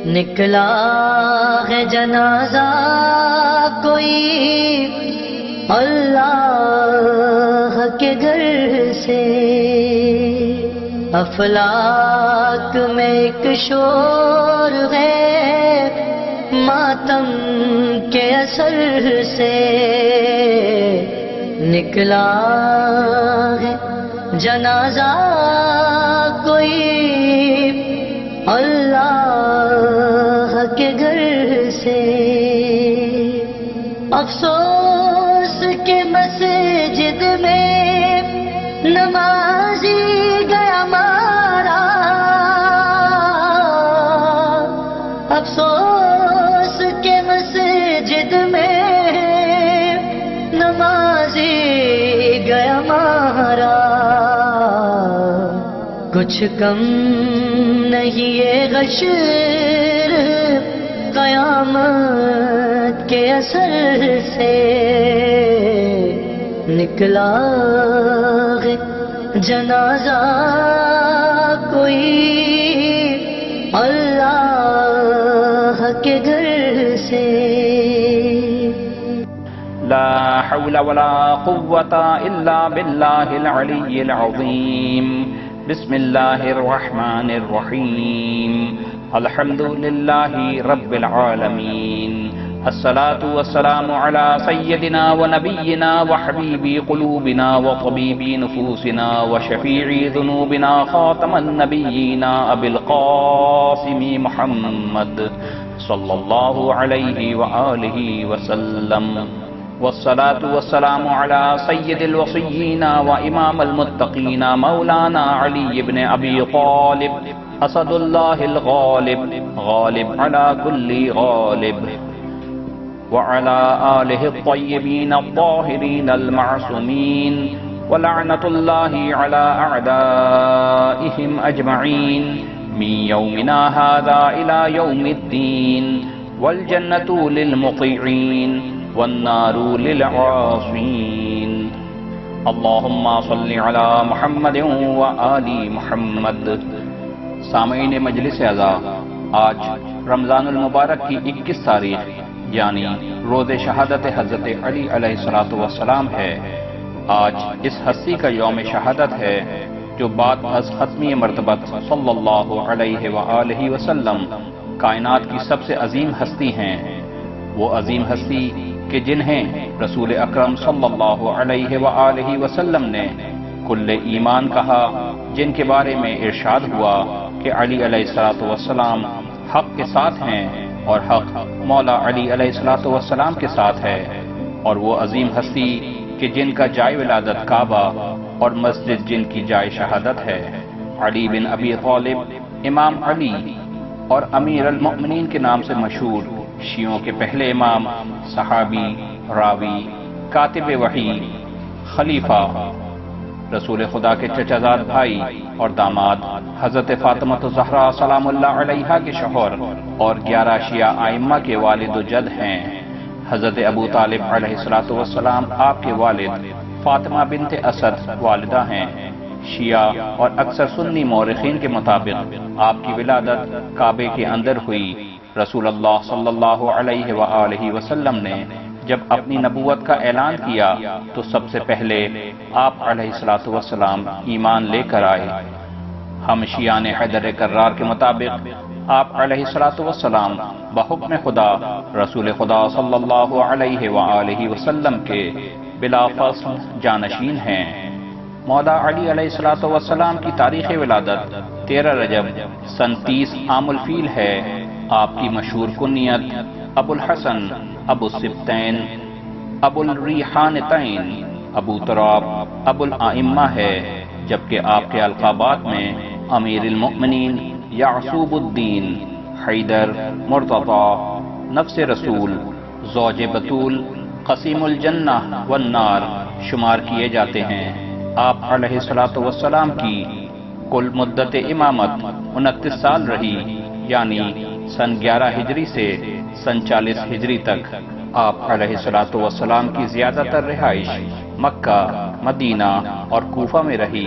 نکلا ہے جنازہ کوئی اللہ کے گھر سے، افلاک میں ایک شور ہے ماتم کے اثر سے، نکلا ہے جنازہ کوئی اللہ کے گھر سے، افسوس کے مسجد میں نمازی گیا مارا، افسوس کے مسجد میں نمازی گیا مارا، کچھ کم نہیں یہ غشر قیامت کے اثر سے، نکلا ہے جنازہ کوئی اللہ کے گھر سے۔ لا حول ولا قوة إلا بالله العلي العظيم۔ بسم الله الرحمن الرحيم۔ الحمد لله رب العالمين، الصلاة والسلام على سيدنا ونبينا وحبيب قلوبنا وطبيب نفوسنا وشفيع ذنوبنا خاتم النبيين أبي القاسم محمد صلى الله عليه وآله وسلم، والصلاة والسلام على سيد الوصيين وإمام المتقين مولانا علي بن أبي طالب اسد الله الغالب، غالب على كل غالب، وعلى آله الطيبين الطاهرين المعصومين، ولعنة الله على أعدائهم أجمعين من يومنا هذا إلى يوم الدين، والجنة للمطيعين والنار للعاصين۔ اللهم صل على محمد وآل محمد۔ سامعین مجلس اعزا، آج رمضان المبارک کی 21 تاریخ یعنی روز شہادت حضرت علی علیہ السلام ہے۔ آج اس ہستی کا یوم شہادت ہے جو بعد از ختمی مرتبت صلی اللہ علیہ وآلہ وسلم کائنات کی سب سے عظیم ہستی ہیں، وہ عظیم ہستی کہ جنہیں رسول اکرم صلی اللہ علیہ وآلہ وسلم نے کل ایمان کہا، جن کے بارے میں ارشاد ہوا کہ علی علیہ السلام حق کے ساتھ ہیں اور حق مولا علی علیہ السلام کے ساتھ ہے، اور وہ عظیم ہستی کہ جن کا جائے ولادت کعبہ اور مسجد جن کی جائے شہادت ہے۔ علی بن ابی طالب امام علی اور امیر المؤمنین کے نام سے مشہور شیعوں کے پہلے امام، صحابی، راوی، کاتب وحی، خلیفہ، رسول خدا کے چچا زاد بھائی اور داماد، حضرت فاطمہ الزہرا سلام اللہ علیہا کے شوہر اور 11 شیعہ ائمہ کے والد و جد ہیں۔ حضرت ابو طالب علیہ السلام آپ کے والد، فاطمہ بنت اسد والدہ ہیں۔ شیعہ اور اکثر سنی مورخین کے مطابق آپ کی ولادت کعبے کے اندر ہوئی۔ رسول اللہ صلی اللہ علیہ وآلہ وسلم نے جب اپنی نبوت کا اعلان کیا تو سب سے پہلے آپ علیہ السلام ایمان لے کر آئے۔ ہم شیعان حیدر کرار کے مطابق آپ علیہ السلام بحکم خدا رسول خدا صلی اللہ علیہ وآلہ وسلم کے بلا فصل جانشین ہیں۔ مولا علی علیہ السلام کی تاریخ ولادت 13 رجب سن 30 عام الفیل ہے۔ آپ کی مشہور کنیت ابو الحسن، ابو السبتین، ابو الریحانتین، ابو تراب، ابو الائمہ ہے، جبکہ آپ کے القابات میں امیر المؤمنین، یعصوب الدین، حیدر، مرتضی، نفس رسول، زوج بطول، قسیم الجنہ والنار شمار کیے جاتے ہیں۔ آپ علیہ السلام کی کل مدت امامت 29 سال رہی، یعنی سن 11 ہجری سے سن 40 ہجری تک۔ آپ علیہ السلام کی زیادہ تر رہائش مکہ، مدینہ اور کوفہ میں رہی۔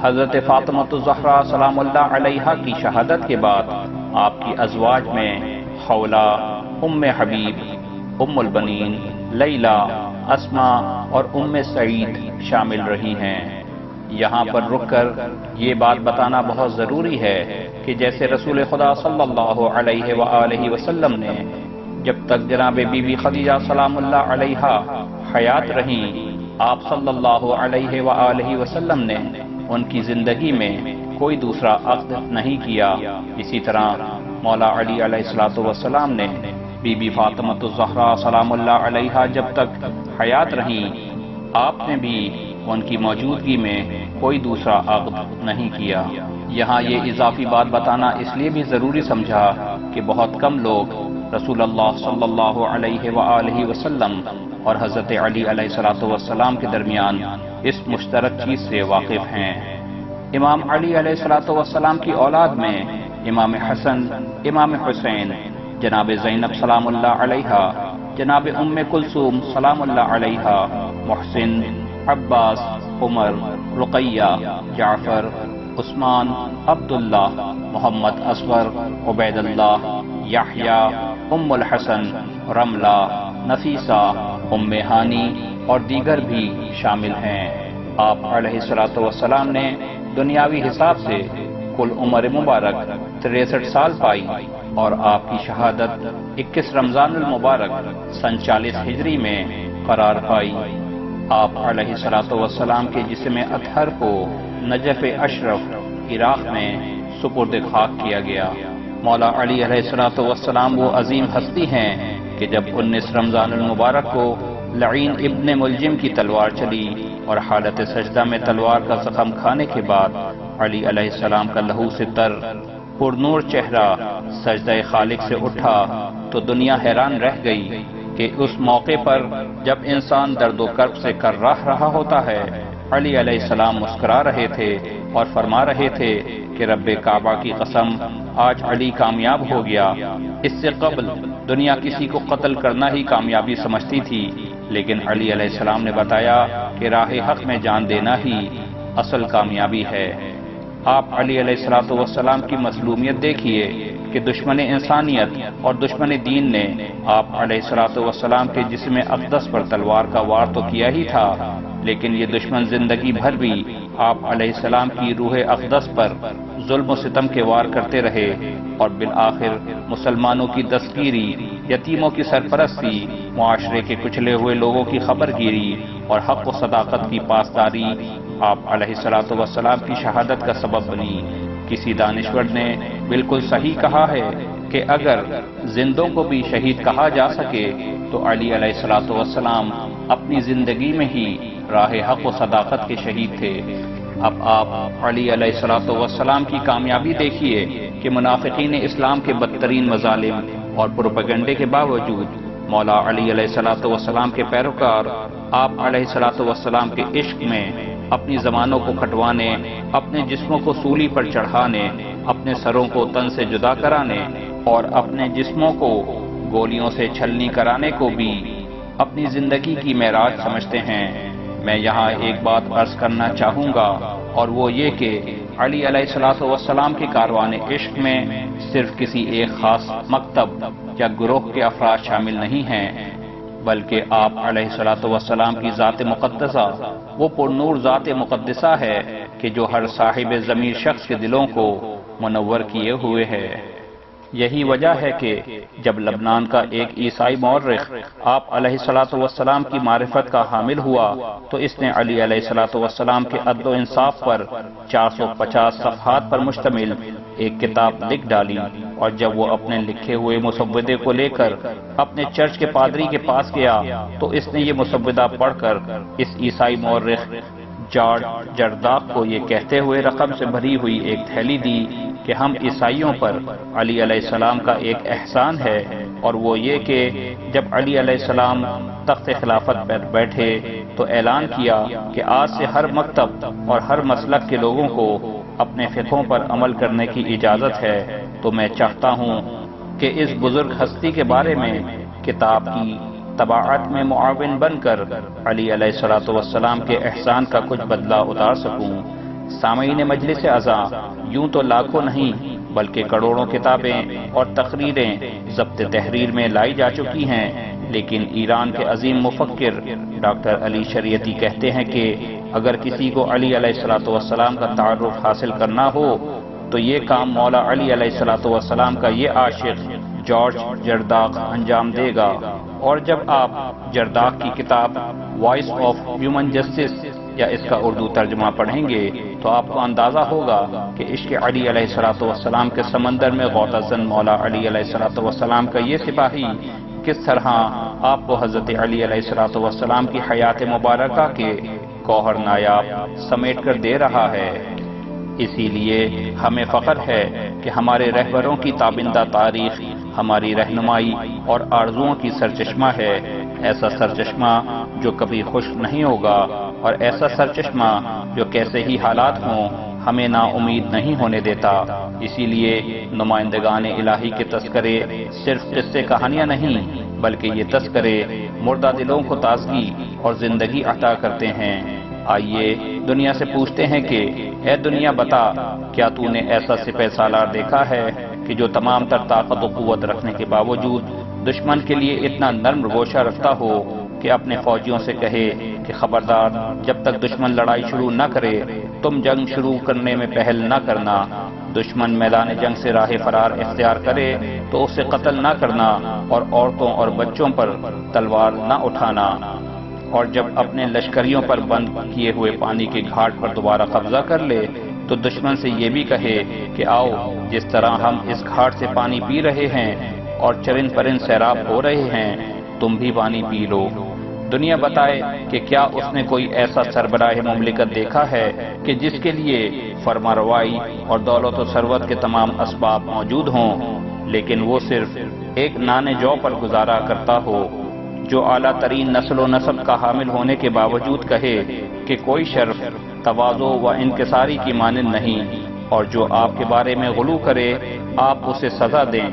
حضرت فاطمہ الزہرا سلام اللہ علیہا کی شہادت کے بعد آپ کی ازواج میں خولہ، ام حبیب، ام البنین، لیلہ، اسما اور ام سعید شامل رہی ہیں۔ یہاں پر رک کر یہ بات بتانا بہت ضروری ہے کہ جیسے رسول خدا صلی اللہ علیہ وآلہ وسلم نے جب تک جناب بی بی خدیجہ سلام اللہ علیہا حیات رہیں، آپ صلی اللہ علیہ وآلہ وسلم نے ان کی زندگی میں کوئی دوسرا عقد نہیں کیا، اسی طرح مولا علی علیہ السلام نے بی بی فاطمہ الزہرا سلام اللہ علیہا جب تک حیات رہیں، آپ نے بھی ان کی موجودگی میں کوئی دوسرا عقد نہیں کیا۔ یہاں یہ اضافی بات بتانا اس لیے بھی ضروری سمجھا کہ بہت کم لوگ رسول اللہ صلی اللہ علیہ وآلہ وسلم اور حضرت علی علیہ السلام کے درمیان اس مشترک چیز سے واقف ہیں۔ امام علی علیہ السلام کی اولاد میں امام حسن، امام حسین، جناب زینب سلام اللہ علیہا، جناب ام کلثوم سلام اللہ علیہا، محسن، عباس، عمر، رقیہ، جعفر، عثمان، عبداللہ، محمد اصغر، عبید اللہ، یحییٰ، ام الحسن، رملہ، نفیسہ، ام ہانی اور دیگر بھی شامل ہیں۔ آپ علیہ السلام نے دنیاوی حساب سے کل عمر مبارک 63 سال پائی اور آپ کی شہادت 21 رمضان المبارک سن 40 ہجری میں قرار پائی۔ آپ علیہ السلام کے جسم اطہر کو نجف اشرف عراق میں سپرد خاک کیا گیا۔ مولا علی علیہ السلام وہ عظیم ہستی ہیں کہ جب 19 رمضان المبارک کو لعین ابن ملجم کی تلوار چلی اور حالت سجدہ میں تلوار کا زخم کھانے کے بعد علی علیہ السلام کا لہو سے تر پرنور چہرہ سجدہ خالق سے اٹھا تو دنیا حیران رہ گئی کہ اس موقع پر جب انسان درد و کرب سے کرراہ رہا ہوتا ہے، علی علیہ السلام مسکرا رہے تھے اور فرما رہے تھے کہ رب کعبہ کی قسم آج علی کامیاب ہو گیا۔ اس سے قبل دنیا کسی کو قتل کرنا ہی کامیابی سمجھتی تھی، لیکن علی علیہ السلام نے بتایا کہ راہ حق میں جان دینا ہی اصل کامیابی ہے۔ آپ علی علیہ السلام کی مظلومیت دیکھیے کہ دشمن انسانیت اور دشمن دین نے آپ علیہ السلام کے جسم اقدس پر تلوار کا وار تو کیا ہی تھا، لیکن یہ دشمن زندگی بھر بھی آپ علیہ السلام کی روح اقدس پر ظلم و ستم کے وار کرتے رہے اور بالآخر مسلمانوں کی دستگیری، یتیموں کی سرپرستی، معاشرے کے کچلے ہوئے لوگوں کی خبر گیری اور حق و صداقت کی پاسداری آپ علیہ السلام کی شہادت کا سبب بنی۔ کسی دانشور نے بالکل صحیح کہا ہے کہ اگر زندوں کو بھی شہید کہا جا سکے تو علی علیہ السلام اپنی زندگی میں ہی راہ حق و صداقت کے شہید تھے۔ اب آپ علی علیہ السلام کی کامیابی دیکھیے کہ منافقین اسلام کے بدترین مظالم اور پروپیگنڈے کے باوجود مولا علی علیہ السلام کے پیروکار آپ علیہ السلام کے عشق میں اپنی زبانوں کو کٹوانے، اپنے جسموں کو سولی پر چڑھانے، اپنے سروں کو تن سے جدا کرانے اور اپنے جسموں کو گولیوں سے چھلنی کرانے کو بھی اپنی زندگی کی معراج سمجھتے ہیں۔ میں یہاں ایک بات عرض کرنا چاہوں گا اور وہ یہ کہ علی علیہ السلام کے کاروان عشق میں صرف کسی ایک خاص مکتب یا گروہ کے افراد شامل نہیں ہیں، بلکہ آپ علیہ السلام کی ذات مقدسہ وہ پرنور ذات مقدسہ ہے کہ جو ہر صاحب ضمیر شخص کے دلوں کو منور کیے ہوئے ہے۔ یہی وجہ ہے کہ جب لبنان کا ایک عیسائی مورخ آپ علیہ السلام کی معرفت کا حامل ہوا تو اس نے علی علیہ السلام کے عدل و انصاف پر 450 صفحات پر مشتمل ایک کتاب لکھ ڈالی، اور جب وہ اپنے لکھے ہوئے مسودے کو لے کر اپنے چرچ کے پادری کے پاس گیا تو اس نے یہ مسودہ پڑھ کر اس عیسائی مورخ جارج جرداق کو یہ کہتے ہوئے رقم سے بھری ہوئی ایک تھیلی دی کہ ہم عیسائیوں پر علی علیہ السلام کا ایک احسان ہے، اور وہ یہ کہ جب علی علیہ السلام تخت خلافت پر بیٹھے تو اعلان کیا کہ آج سے ہر مکتب اور ہر مسلک کے لوگوں کو اپنے فقہوں پر عمل کرنے کی اجازت ہے۔ تو میں چاہتا ہوں کہ اس بزرگ ہستی کے بارے میں کتاب کی طباعت میں معاون بن کر علی علیہ السلام کے احسان کا کچھ بدلہ اتار سکوں۔ سامعین مجلس اعزاں، یوں تو لاکھوں نہیں بلکہ کروڑوں کتابیں اور تقریریں ضبط تحریر میں لائی جا چکی ہیں، لیکن ایران کے عظیم مفکر ڈاکٹر علی شریعتی کہتے ہیں کہ اگر کسی کو علی علیہ السلام کا تعارف حاصل کرنا ہو تو یہ کام مولا علی علیہ السلام کا یہ عاشق جارج جرداق انجام دے گا۔ اور جب آپ جرداق کی کتاب وائس آف ہیومن جسٹس یا اس کا اردو ترجمہ پڑھیں گے تو آپ کو اندازہ ہوگا کہ عشق علی علیہ السلام کے سمندر میں غوطہ زن مولا علی علیہ السلام کا یہ سپاہی کس طرح آپ کو حضرت علی علیہ السلام کی حیات مبارکہ کے گوہر نایاب سمیٹ کر دے رہا ہے۔ اسی لیے ہمیں فخر ہے کہ ہمارے رہبروں کی تابندہ تاریخ ہماری رہنمائی اور آرزوؤں کی سرچشمہ ہے، ایسا سرچشمہ جو کبھی خشک نہیں ہوگا، اور ایسا سرچشمہ جو کیسے ہی حالات ہوں ہمیں نا امید نہیں ہونے دیتا۔ اسی لیے نمائندگان الہی کے تذکرے صرف قصے کہانیاں نہیں بلکہ یہ تذکرے مردہ دلوں کو تازگی اور زندگی عطا کرتے ہیں۔ آئیے دنیا سے پوچھتے ہیں کہ اے دنیا بتا، کیا تو نے ایسا سپہ سالار دیکھا ہے کہ جو تمام تر طاقت و قوت رکھنے کے باوجود دشمن کے لیے اتنا نرم روشہ رکھتا ہو کہ اپنے فوجیوں سے کہے کہ خبردار، جب تک دشمن لڑائی شروع نہ کرے تم جنگ شروع کرنے میں پہل نہ کرنا، دشمن میدان جنگ سے راہ فرار اختیار کرے تو اسے قتل نہ کرنا اور عورتوں اور بچوں پر تلوار نہ اٹھانا، اور جب اپنے لشکریوں پر بند کیے ہوئے پانی کے گھاٹ پر دوبارہ قبضہ کر لے تو دشمن سے یہ بھی کہے کہ آؤ، جس طرح ہم اس گھاٹ سے پانی پی رہے ہیں اور چرند پرند سیراب ہو رہے ہیں، تم بھی پانی پی لو۔ دنیا بتائے کہ کیا اس نے کوئی ایسا سربراہ مملکت دیکھا ہے کہ جس کے لیے فرمانروائی اور دولت و ثروت کے تمام اسباب موجود ہوں لیکن وہ صرف ایک نان جو پر گزارا کرتا ہو، جو اعلیٰ ترین نسل و نسب کا حامل ہونے کے باوجود کہے کہ کوئی شرف تواضع و انکساری کی مانند نہیں، اور جو آپ کے بارے میں غلو کرے آپ اسے سزا دیں،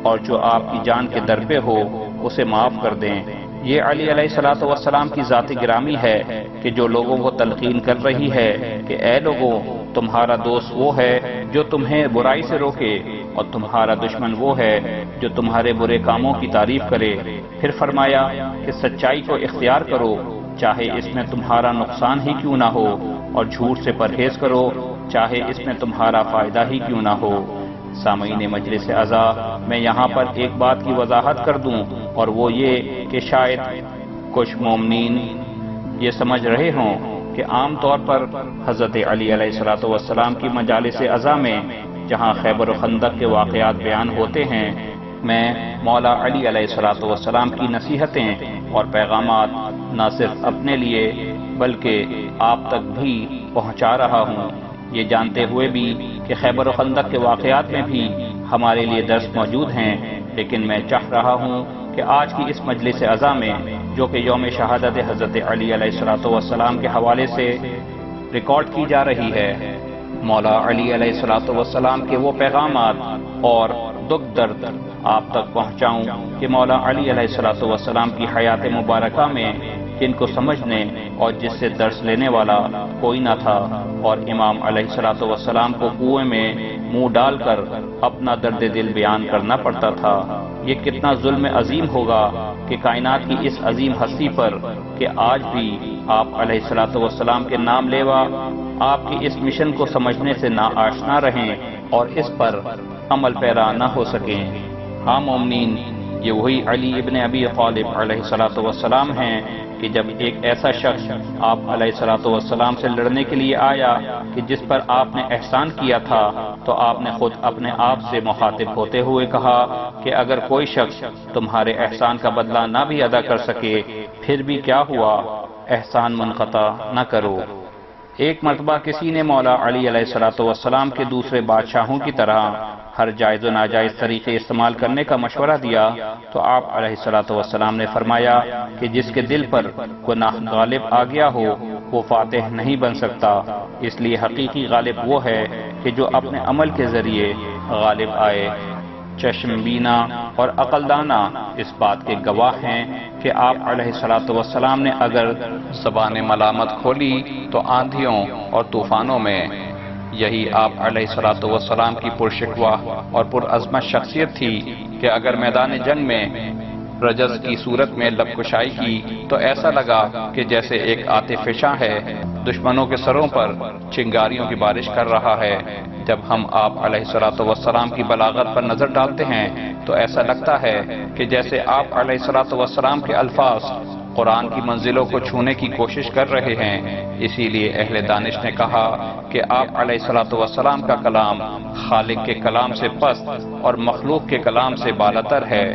اور جو آپ کی جان کے در پہ ہو اسے معاف کر دیں۔ یہ علی علیہ السلام کی ذات گرامی ہے کہ جو لوگوں کو تلقین کر رہی ہے کہ اے لوگوں، تمہارا دوست وہ ہے جو تمہیں برائی سے روکے، اور تمہارا دشمن وہ ہے جو تمہارے برے کاموں کی تعریف کرے۔ پھر فرمایا کہ سچائی کو اختیار کرو چاہے اس میں تمہارا نقصان ہی کیوں نہ ہو، اور جھوٹ سے پرہیز کرو چاہے اس میں تمہارا فائدہ ہی کیوں نہ ہو۔ سامعین مجلس اعزا، میں یہاں پر ایک بات کی وضاحت کر دوں، اور وہ یہ کہ شاید کچھ مومنین یہ سمجھ رہے ہوں کہ عام طور پر حضرت علی علیہ السلام کی مجالس اعزا میں جہاں خیبر و خندق کے واقعات بیان ہوتے ہیں، میں مولا علی علیہ السلام کی نصیحتیں اور پیغامات نہ صرف اپنے لیے بلکہ آپ تک بھی پہنچا رہا ہوں، یہ جانتے ہوئے بھی کہ خیبر و خندق کے واقعات میں بھی ہمارے لیے درس موجود ہیں، لیکن میں چاہ رہا ہوں کہ آج کی اس مجلس اعزا میں جو کہ یوم شہادت حضرت علی علیہ السلام کے حوالے سے ریکارڈ کی جا رہی ہے، مولا علی علیہ السلام کے وہ پیغامات اور دکھ درد آپ تک پہنچاؤں کہ مولا علی علیہ السلام کی حیات مبارکہ میں جن کو سمجھنے اور جس سے درس لینے والا کوئی نہ تھا، اور امام علیہ السلام کو کنویں میں منہ ڈال کر اپنا درد دل بیان کرنا پڑتا تھا۔ یہ کتنا ظلم عظیم ہوگا کہ کائنات کی اس عظیم ہستی پر کہ آج بھی آپ علیہ السلام کے نام لیوا آپ کی اس مشن کو سمجھنے سے نا آشنا رہیں اور اس پر عمل پیرا نہ ہو سکیں۔ ہاں مومنین، یہ وہی علی ابن ابی طالب علیہ السلام ہیں کہ جب ایک ایسا شخص آپ علیہ السلام سے لڑنے کے لیے آیا کہ جس پر آپ نے احسان کیا تھا، تو آپ نے خود اپنے آپ سے مخاطب ہوتے ہوئے کہا کہ اگر کوئی شخص تمہارے احسان کا بدلہ نہ بھی ادا کر سکے پھر بھی کیا ہوا، احسان منقطع نہ کرو۔ ایک مرتبہ کسی نے مولا علی علیہ السلام کے دوسرے بادشاہوں کی طرح ہر جائز و ناجائز طریقے استعمال کرنے کا مشورہ دیا تو آپ علیہ السلام نے فرمایا کہ جس کے دل پر گناہ غالب آ گیا ہو وہ فاتح نہیں بن سکتا، اس لیے حقیقی غالب وہ ہے کہ جو اپنے عمل کے ذریعے غالب آئے۔ چشم بینا اور عقل دانا اس بات کے گواہ ہیں کہ آپ علیہ السلام نے اگر زبان ملامت کھولی تو آندھیوں اور طوفانوں میں یہی آپ علیہ الصلوۃ والسلام کی پرشکوہ اور پرعظمت شخصیت تھی کہ اگر میدان جنگ میں رجز کی صورت میں لب کشائی کی تو ایسا لگا کہ جیسے ایک آتش فشاں ہے دشمنوں کے سروں پر چنگاریوں کی بارش کر رہا ہے۔ جب ہم آپ علیہ الصلوۃ والسلام کی بلاغت پر نظر ڈالتے ہیں تو ایسا لگتا ہے کہ جیسے آپ علیہ الصلوۃ والسلام کے الفاظ قرآن کی منزلوں کو چھونے کی کوشش کر رہے ہیں۔ اسی لیے اہل دانش نے کہا کہ آپ علیہ الصلوۃ والسلام کا کلام خالق کے کلام سے پست اور مخلوق کے کلام سے بالاتر ہے۔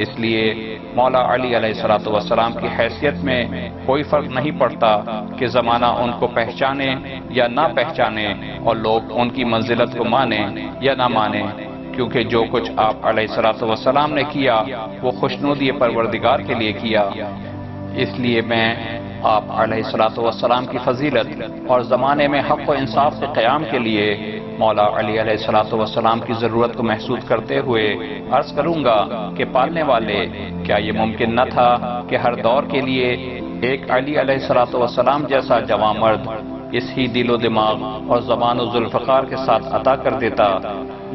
اس لیے مولا علی علیہ الصلوۃ والسلام کی حیثیت میں کوئی فرق نہیں پڑتا کہ زمانہ ان کو پہچانے یا نہ پہچانے اور لوگ ان کی منزلت کو مانیں یا نہ مانیں، کیونکہ جو کچھ آپ علیہ الصلوۃ والسلام نے کیا وہ خوشنودی پروردگار کے لیے کیا۔ اس لیے میں آپ علیہ الصلوۃ والسلام کی فضیلت اور زمانے میں حق و انصاف کے قیام کے لیے مولا علی علیہ الصلوۃ والسلام کی ضرورت کو محسوس کرتے ہوئے عرض کروں گا کہ پالنے والے، کیا یہ ممکن نہ تھا کہ ہر دور کے لیے ایک علی علیہ الصلوۃ والسلام جیسا جوان مرد اس ہی دل و دماغ اور زبان و ذوالفقار کے ساتھ عطا کر دیتا؟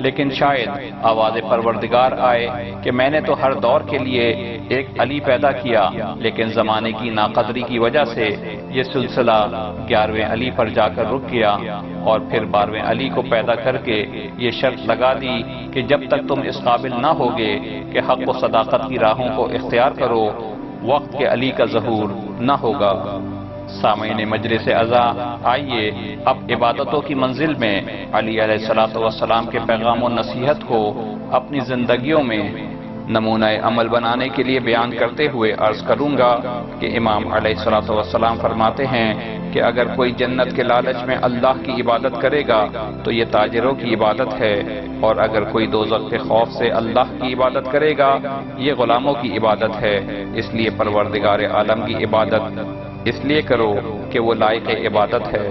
لیکن شاید آواز پروردگار آئے کہ میں نے تو ہر دور کے لیے ایک علی پیدا کیا، لیکن زمانے کی ناقدری کی وجہ سے یہ سلسلہ 11ویں علی پر جا کر رک گیا، اور پھر 12ویں علی کو پیدا کر کے یہ شرط لگا دی کہ جب تک تم اس قابل نہ ہوگے کہ حق و صداقت کی راہوں کو اختیار کرو، وقت کے علی کا ظہور نہ ہوگا۔ سامعین مجلس عزا، آئیے اب عبادتوں کی منزل میں علی علیہ الصلوۃ والسلام کے پیغام و نصیحت کو اپنی زندگیوں میں نمونہ عمل بنانے کے لیے بیان کرتے ہوئے عرض کروں گا کہ امام علیہ الصلوۃ والسلام فرماتے ہیں کہ اگر کوئی جنت کے لالچ میں اللہ کی عبادت کرے گا تو یہ تاجروں کی عبادت ہے، اور اگر کوئی دوزخ کے خوف سے اللہ کی عبادت کرے گا یہ غلاموں کی عبادت ہے۔ اس لیے پروردگار عالم کی عبادت اس لیے کرو کہ وہ لائق عبادت ہے،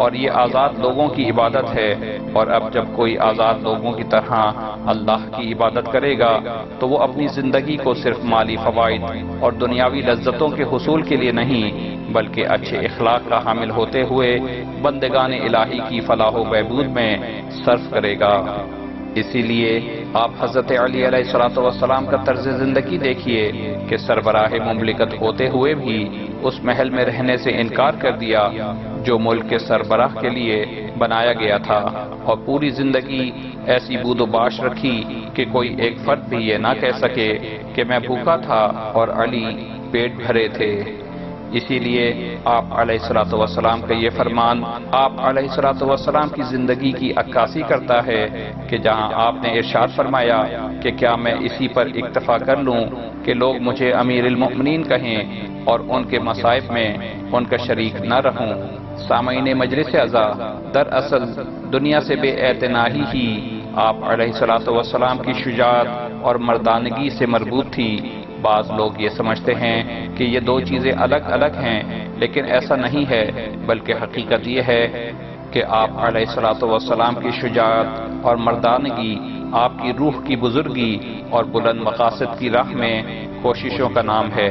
اور یہ آزاد لوگوں کی عبادت ہے، اور اب جب کوئی آزاد لوگوں کی طرح اللہ کی عبادت کرے گا تو وہ اپنی زندگی کو صرف مالی فوائد اور دنیاوی لذتوں کے حصول کے لیے نہیں بلکہ اچھے اخلاق کا حامل ہوتے ہوئے بندگان الہی کی فلاح و بہبود میں صرف کرے گا۔ اسی لیے آپ حضرت علی علیہ الصلوۃ والسلام کا طرز زندگی دیکھیے کہ سربراہ مملکت ہوتے ہوئے بھی اس محل میں رہنے سے انکار کر دیا جو ملک کے سربراہ کے لیے بنایا گیا تھا، اور پوری زندگی ایسی بود و باش رکھی کہ کوئی ایک فرد بھی یہ نہ کہہ سکے کہ میں بھوکا تھا اور علی پیٹ بھرے تھے۔ اسی لیے آپ علیہ الصلوۃ والسلام کا یہ فرمان آپ علیہ الصلوۃ والسلام کی زندگی کی عکاسی کرتا ہے کہ جہاں آپ نے ارشاد فرمایا کہ کیا میں اسی پر اکتفا کر لوں کہ لوگ مجھے امیر المؤمنین کہیں اور ان کے مصائب میں ان کا شریک نہ رہوں۔ سامعین مجلس عزا، دراصل دنیا سے بے اعتنائی ہی آپ علیہ الصلوۃ والسلام کی شجاعت اور مردانگی سے مربوط تھی۔ بعض لوگ یہ سمجھتے ہیں کہ یہ دو چیزیں الگ الگ ہیں، لیکن ایسا نہیں ہے، بلکہ حقیقت یہ ہے کہ آپ علیہ الصلوۃ والسلام کی شجاعت اور مردانگی آپ کی روح کی بزرگی اور بلند مقاصد کی راہ میں کوششوں کا نام ہے۔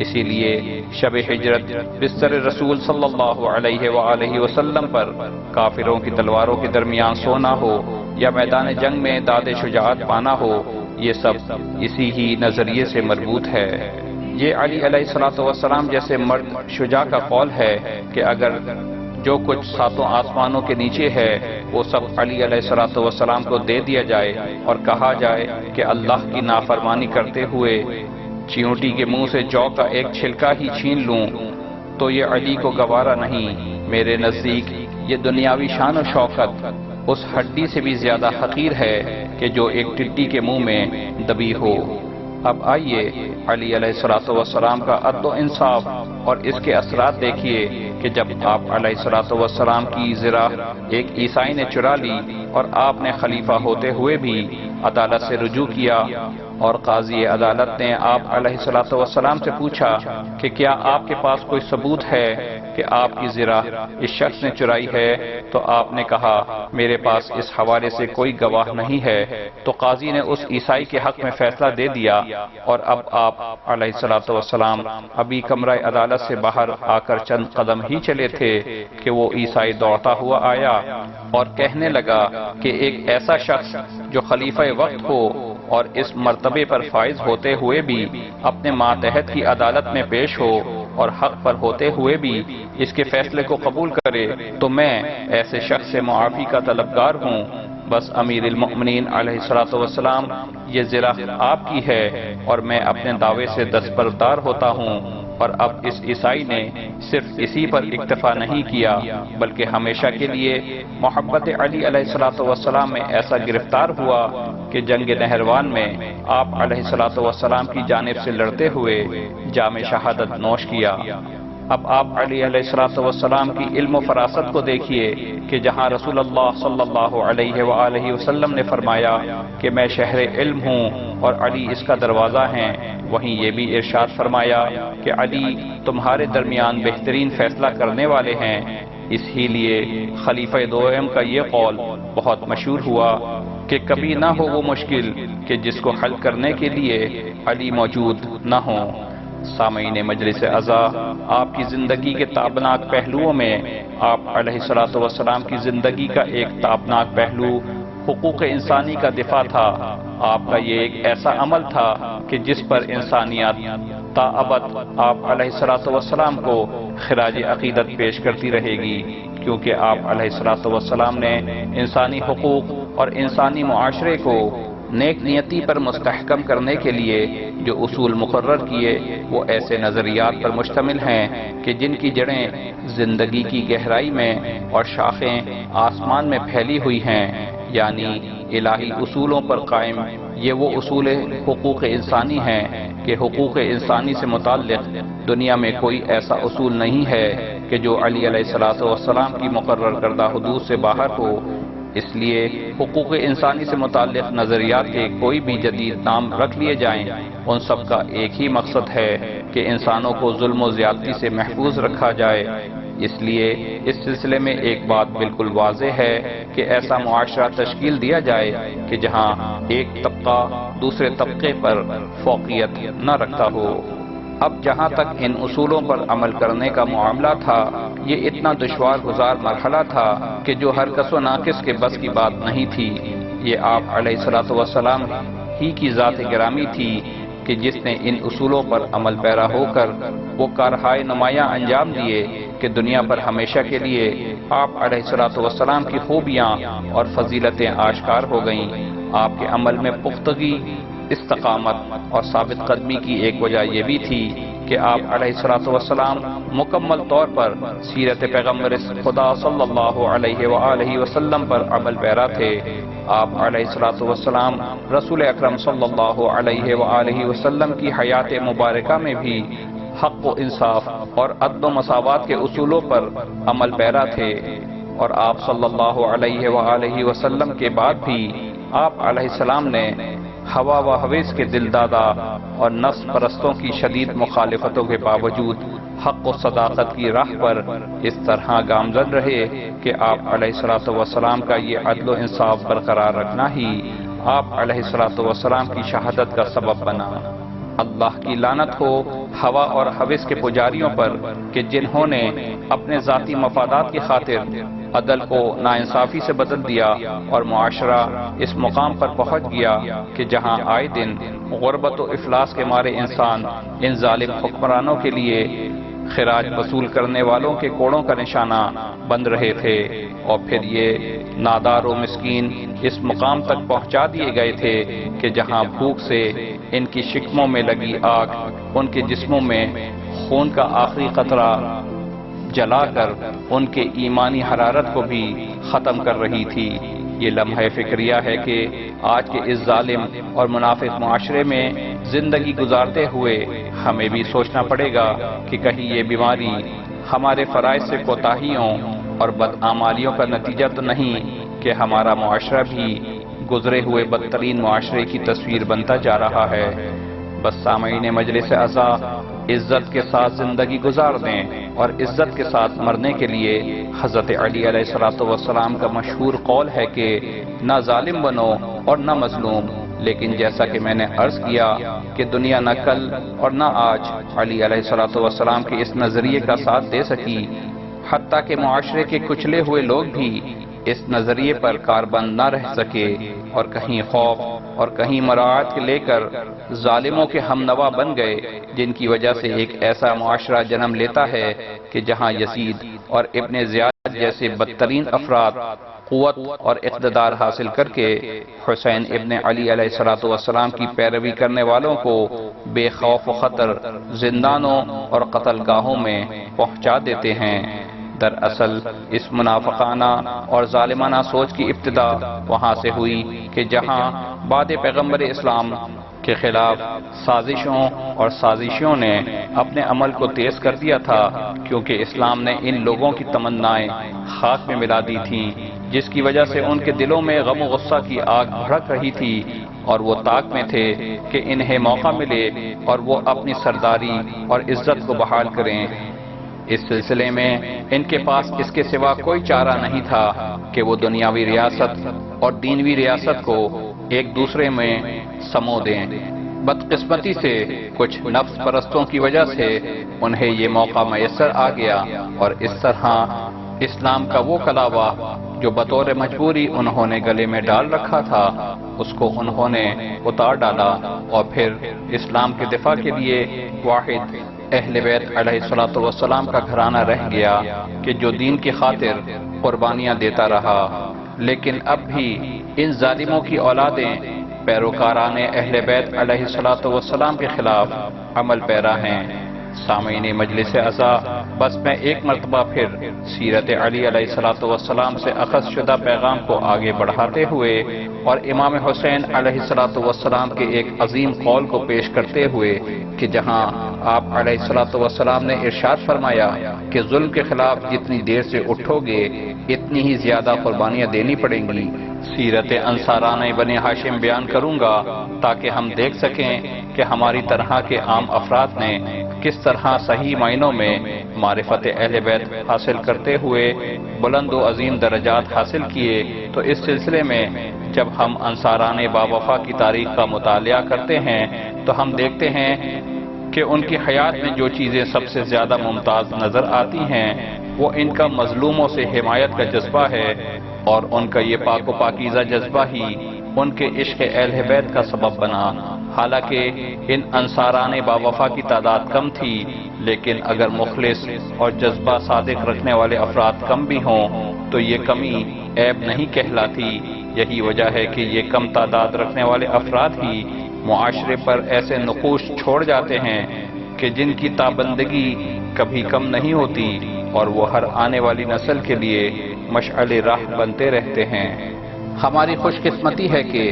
اسی لیے شب ہجرت بستر رسول صلی اللہ علیہ وآلہ وسلم پر کافروں کی تلواروں کے درمیان سونا ہو یا میدان جنگ میں داد شجاعت پانا ہو، یہ سب اسی ہی نظریے سے مربوط ہے۔ یہ علی علیہ الصلوۃ والسلام جیسے مرد شجاع کا قول ہے کہ اگر جو کچھ ساتوں آسمانوں کے نیچے ہے وہ سب علی علیہ الصلوۃ والسلام کو دے دیا جائے اور کہا جائے کہ اللہ کی نافرمانی کرتے ہوئے چیونٹی کے منہ سے جو کا ایک چھلکا ہی چھین لوں تو یہ علی کو گوارا نہیں۔ میرے نزدیک یہ دنیاوی شان و شوکت اس ہڈی سے بھی زیادہ حقیر ہے کہ جو ایک ٹڈی کے منہ میں دبی ہو۔ اب آئیے علی علیہ الصلوۃ والسلام کا عدل و انصاف اور اس کے اثرات دیکھیے کہ جب آپ علیہ الصلوۃ والسلام کی زرہ ایک عیسائی نے چرا لی اور آپ نے خلیفہ ہوتے ہوئے بھی عدالت سے رجوع کیا، اور قاضی عدالت نے آپ علیہ الصلوۃ والسلام سے پوچھا کہ کیا آپ کے پاس کوئی ثبوت ہے کہ آپ کی زرہ اس شخص نے چرائی ہے، تو آپ نے کہا میرے پاس اس حوالے سے کوئی گواہ نہیں ہے، تو قاضی نے اس عیسائی کے حق میں فیصلہ دے دیا، اور اب آپ علیہ السلام ابھی کمرہ عدالت سے باہر آ کر چند قدم ہی چلے تھے کہ وہ عیسائی دوڑتا ہوا آیا اور کہنے لگا کہ ایک ایسا شخص جو خلیفہ وقت ہو اور اس مرتبے پر فائز ہوتے ہوئے بھی اپنے ماتحت کی عدالت میں پیش ہو اور حق پر ہوتے ہوئے بھی اس کے فیصلے کو قبول کرے، تو میں ایسے شخص سے معافی کا طلبگار ہوں۔ بس امیر المؤمنین علیہ السلام یہ زرہ آپ کی ہے اور میں اپنے دعوے سے دستبردار ہوتا ہوں۔ اور اب اس عیسائی نے صرف اسی پر اکتفا نہیں کیا بلکہ ہمیشہ کے لیے محبت علی علیہ السلام میں ایسا گرفتار ہوا کہ جنگ نہروان میں آپ علیہ السلام کی جانب سے لڑتے ہوئے جام شہادت نوش کیا۔ اب آپ علیہ السلام کی علم و فراست کو دیکھیے کہ جہاں رسول اللہ صلی اللہ علیہ وآلہ وسلم نے فرمایا کہ میں شہر علم ہوں اور علی اس کا دروازہ ہیں، وہیں یہ بھی ارشاد فرمایا کہ علی تمہارے درمیان بہترین فیصلہ کرنے والے ہیں۔ اسی لیے خلیفہ دوم کا یہ قول بہت مشہور ہوا کہ کبھی نہ ہو وہ مشکل کہ جس کو حل کرنے کے لیے علی موجود نہ ہو۔ سامعین مجلس عزا، آپ کی زندگی کے تابناک پہلوؤں میں آپ علیہ السلام کی زندگی کا ایک تابناک پہلو حقوق انسانی کا دفاع تھا۔ آپ کا یہ ایک ایسا عمل تھا کہ جس پر انسانیت تا ابد آپ علیہ السلام کو خراج عقیدت پیش کرتی رہے گی، کیونکہ آپ علیہ السلام نے انسانی حقوق اور انسانی معاشرے کو نیک نیتی پر مستحکم کرنے کے لیے جو اصول مقرر کیے وہ ایسے نظریات پر مشتمل ہیں کہ جن کی جڑیں زندگی کی گہرائی میں اور شاخیں آسمان میں پھیلی ہوئی ہیں، یعنی الہی اصولوں پر قائم یہ وہ اصول حقوق انسانی ہیں کہ حقوق انسانی سے متعلق دنیا میں کوئی ایسا اصول نہیں ہے کہ جو علی علیہ السلام کی مقرر کردہ حدود سے باہر ہو۔ اس لیے حقوق انسانی سے متعلق نظریات کے کوئی بھی جدید نام رکھ لیے جائیں، ان سب کا ایک ہی مقصد ہے کہ انسانوں کو ظلم و زیادتی سے محفوظ رکھا جائے۔ اس لیے اس سلسلے میں ایک بات بالکل واضح ہے کہ ایسا معاشرہ تشکیل دیا جائے کہ جہاں ایک طبقہ دوسرے طبقے پر فوقیت نہ رکھتا ہو۔ اب جہاں تک ان اصولوں پر عمل کرنے کا معاملہ تھا، یہ اتنا دشوار گزار مرحلہ تھا کہ جو ہر کس و ناقص کے بس کی بات نہیں تھی۔ یہ آپ علیہ السلام ہی کی ذات گرامی تھی کہ جس نے ان اصولوں پر عمل پیرا ہو کر وہ کارہائے نمایاں انجام دیے کہ دنیا پر ہمیشہ کے لیے آپ علیہ السلام کی خوبیاں اور فضیلتیں آشکار ہو گئیں۔ آپ کے عمل میں پختگی، استقامت اور ثابت قدمی کی ایک وجہ یہ بھی تھی کہ آپ علیہ السلام مکمل طور پر سیرت پیغمبر خدا صلی اللہ علیہ وآلہ وسلم پر عمل پیرا تھے۔ آپ علیہ السلام رسول اکرم صلی اللہ علیہ وآلہ وسلم کی حیات مبارکہ میں بھی حق و انصاف اور عدل و مساوات کے اصولوں پر عمل پیرا تھے، اور آپ صلی اللہ علیہ وآلہ وسلم کے بعد بھی آپ علیہ السلام نے ہوا و حویس کے دل دادا اور نفس پرستوں کی شدید مخالفتوں کے باوجود حق و صداقت کی راہ پر اس طرح گامزن رہے کہ آپ علیہ السلام کا یہ عدل و انصاف برقرار رکھنا ہی آپ علیہ السلام کی شہادت کا سبب بنا۔ اللہ کی لعنت ہو ہوا اور حویس کے پجاریوں پر کہ جنہوں نے اپنے ذاتی مفادات کی خاطر عدل کو ناانصافی سے بدل دیا اور معاشرہ اس مقام پر پہنچ گیا کہ جہاں آئے دن غربت و افلاس کے مارے انسان ان ظالم حکمرانوں کے لیے خراج وصول کرنے والوں کے کوڑوں کا نشانہ بن رہے تھے، اور پھر یہ نادار و مسکین اس مقام تک پہنچا دیے گئے تھے کہ جہاں بھوک سے ان کی شکموں میں لگی آگ ان کے جسموں میں خون کا آخری قطرہ جلا کر ان کے ایمانی حرارت کو بھی ختم کر رہی تھی۔ یہ لمحہ فکریہ ہے کہ آج کے اس ظالم اور منافق معاشرے میں زندگی گزارتے ہوئے ہمیں بھی سوچنا پڑے گا کہ کہیں یہ بیماری ہمارے فرائض سے کوتاہیوں اور بدعمالیوں کا نتیجہ تو نہیں کہ ہمارا معاشرہ بھی گزرے ہوئے بدترین معاشرے کی تصویر بنتا جا رہا ہے۔ بس سامعین مجلس عزا عزت کے ساتھ زندگی گزار دیں اور عزت کے ساتھ مرنے کے لیے حضرت علی علیہ السلام کا مشہور قول ہے کہ نہ ظالم بنو اور نہ مظلوم، لیکن جیسا کہ میں نے عرض کیا کہ دنیا نہ کل اور نہ آج علی علیہ السلام کے اس نظریے کا ساتھ دے سکی، حتیٰ کہ معاشرے کے کچلے ہوئے لوگ بھی اس نظریے پر کاربند نہ رہ سکے اور کہیں خوف اور کہیں مراعات لے کر ظالموں کے ہم نوا بن گئے، جن کی وجہ سے ایک ایسا معاشرہ جنم لیتا ہے کہ جہاں یزید اور ابن زیاد جیسے بدترین افراد قوت اور اقتدار حاصل کر کے حسین ابن علی علیہ السلام کی پیروی کرنے والوں کو بے خوف و خطر زندانوں اور قتل گاہوں میں پہنچا دیتے ہیں۔ دراصل اس منافقانہ اور ظالمانہ سوچ کی ابتدا وہاں سے ہوئی کہ جہاں بعد پیغمبر اسلام کے خلاف سازشوں اور سازشیوں نے اپنے عمل کو تیز کر دیا تھا، کیونکہ اسلام نے ان لوگوں کی تمنائیں خاک میں ملا دی تھیں، جس کی وجہ سے ان کے دلوں میں غم و غصہ کی آگ بھڑک رہی تھی اور وہ طاق میں تھے کہ انہیں موقع ملے اور وہ اپنی سرداری اور عزت کو بحال کریں۔ اس سلسلے میں ان کے پاس اس کے سوا کوئی چارہ نہیں تھا کہ وہ دنیاوی ریاست اور دینوی ریاست کو ایک دوسرے میں سمو دیں۔ بدقسمتی سے کچھ نفس پرستوں کی وجہ سے انہیں یہ موقع میسر آ گیا اور اس طرح اسلام کا وہ کلاوہ جو بطور مجبوری انہوں نے گلے میں ڈال رکھا تھا اس کو انہوں نے اتار ڈالا اور پھر اسلام کے دفاع کے لیے واحد اہل بیت علیہ السلام کا گھرانہ رہ گیا کہ جو دین کی خاطر قربانیاں دیتا رہا، لیکن اب بھی ان ظالموں کی اولادیں پیروکاران اہل بیت علیہ السلام کے خلاف عمل پیرا ہیں۔ سامعین مجلس عزا، بس میں ایک مرتبہ پھر سیرت علی علیہ السلام سے اخذ شدہ پیغام کو آگے بڑھاتے ہوئے اور امام حسین علیہ السلام کے ایک عظیم قول کو پیش کرتے ہوئے کہ جہاں آپ علیہ السلام نے ارشاد فرمایا کہ ظلم کے خلاف جتنی دیر سے اٹھو گے اتنی ہی زیادہ قربانیاں دینی پڑیں گی، سیرت انصارانہ بنی ہاشم بیان کروں گا تاکہ ہم دیکھ سکیں کہ ہماری طرح کے عام افراد نے کس طرح صحیح معنوں میں معرفت اہل بیت حاصل کرتے ہوئے بلند و عظیم درجات حاصل کیے۔ تو اس سلسلے میں جب ہم انصاران باوفا کی تاریخ کا مطالعہ کرتے ہیں تو ہم دیکھتے ہیں کہ ان کی حیات میں جو چیزیں سب سے زیادہ ممتاز نظر آتی ہیں وہ ان کا مظلوموں سے حمایت کا جذبہ ہے، اور ان کا یہ پاک و پاکیزہ جذبہ ہی ان کے عشق اہل بیت کا سبب بنا۔ حالانکہ ان انصاران باوفا کی تعداد کم تھی، لیکن اگر مخلص اور جذبہ صادق رکھنے والے افراد کم بھی ہوں تو یہ کمی عیب نہیں کہلاتی۔ یہی وجہ ہے کہ یہ کم تعداد رکھنے والے افراد ہی معاشرے پر ایسے نقوش چھوڑ جاتے ہیں کہ جن کی تابندگی کبھی کم نہیں ہوتی اور وہ ہر آنے والی نسل کے لیے مشعل راہ بنتے رہتے ہیں۔ ہماری خوش قسمتی ہے کہ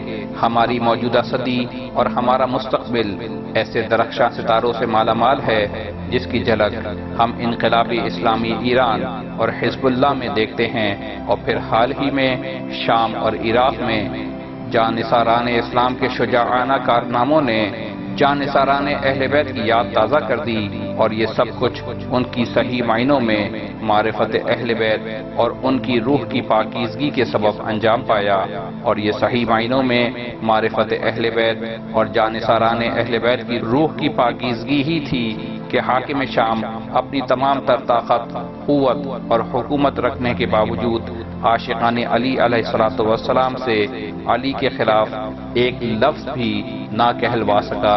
ہماری موجودہ صدی اور ہمارا مستقبل ایسے درخشاں ستاروں سے مالا مال ہے جس کی جھلک ہم انقلابی اسلامی ایران اور حزب اللہ میں دیکھتے ہیں، اور پھر حال ہی میں شام اور عراق میں جانثاران اسلام کے شجاعانہ کارناموں نے جانثاران اہل بیت کی یاد تازہ کر دی، اور یہ سب کچھ ان کی صحیح معنوں میں معرفت اہل بیت اور ان کی روح کی پاکیزگی کے سبب انجام پایا، اور یہ صحیح معنوں میں معرفت اہل بیت اور جانثاران اہل بیت کی روح کی پاکیزگی ہی تھی کہ حاکم شام اپنی تمام تر طاقت، قوت اور حکومت رکھنے کے باوجود عاشقان علی علیہ السلام سے علی کے خلاف ایک لفظ بھی نہ کہلوا سکا۔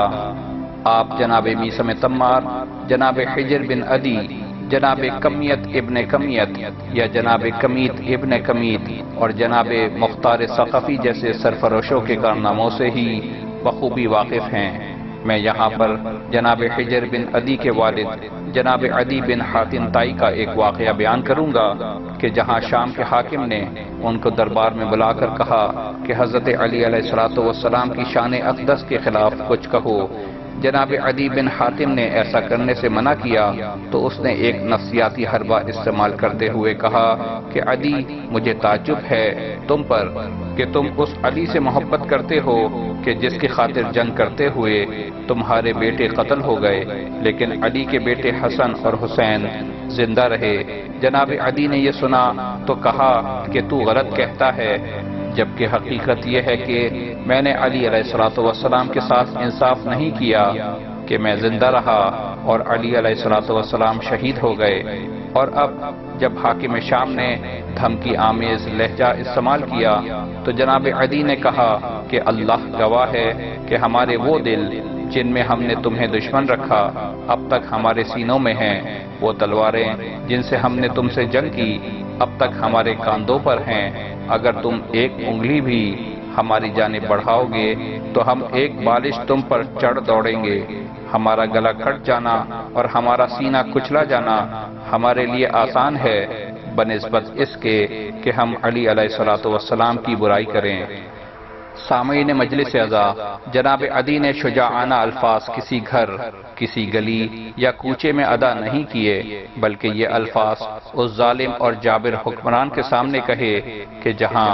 آپ جناب میثم تمار، جناب حجر بن عدی، جناب کمیت ابن کمیت یا جناب کمیت ابن کمیت اور جناب مختار ثقفی جیسے سرفروشوں کے کارناموں سے ہی بخوبی واقف ہیں۔ میں یہاں پر جناب حجر بن عدی کے والد جناب عدی بن حاتم طائی کا ایک واقعہ بیان کروں گا کہ جہاں شام کے حاکم نے ان کو دربار میں بلا کر کہا کہ حضرت علی علیہ السلام کی شان اقدس کے خلاف کچھ کہو۔ جناب عدی بن حاتم نے ایسا کرنے سے منع کیا تو اس نے ایک نفسیاتی حربہ استعمال کرتے ہوئے کہا کہ عدی، مجھے تعجب ہے تم پر کہ تم اس علی سے محبت کرتے ہو کہ جس کی خاطر جنگ کرتے ہوئے تمہارے بیٹے قتل ہو گئے، لیکن علی کے بیٹے حسن اور حسین زندہ رہے۔ جناب عدی نے یہ سنا تو کہا کہ تو غلط کہتا ہے، جبکہ حقیقت یہ ہے کہ میں نے علی علیہ السلام کے ساتھ انصاف نہیں کیا کہ میں زندہ رہا اور علی علیہ السلام شہید ہو گئے۔ اور اب جب حاکم شام نے دھمکی آمیز لہجہ استعمال کیا تو جناب عدی نے کہا کہ اللہ گواہ ہے کہ ہمارے وہ دل جن میں ہم نے تمہیں دشمن رکھا اب تک ہمارے سینوں میں ہیں، وہ تلواریں جن سے ہم نے تم سے جنگ کی اب تک ہمارے کاندھوں پر ہیں۔ اگر تم ایک انگلی بھی ہماری جانب بڑھاؤ گے تو ہم ایک بالش تم پر چڑھ دوڑیں گے۔ ہمارا گلا کٹ جانا اور ہمارا سینہ کچلا جانا ہمارے لیے آسان ہے بنسبت اس کے کہ ہم علی علیہ السلام کی برائی کریں۔ سامعین مجلس اعزا، جناب عدی نے شجاعانہ الفاظ کسی گھر، کسی گلی یا کوچے میں ادا نہیں کیے، بلکہ یہ الفاظ اس ظالم اور جابر حکمران کے سامنے کہے کہ جہاں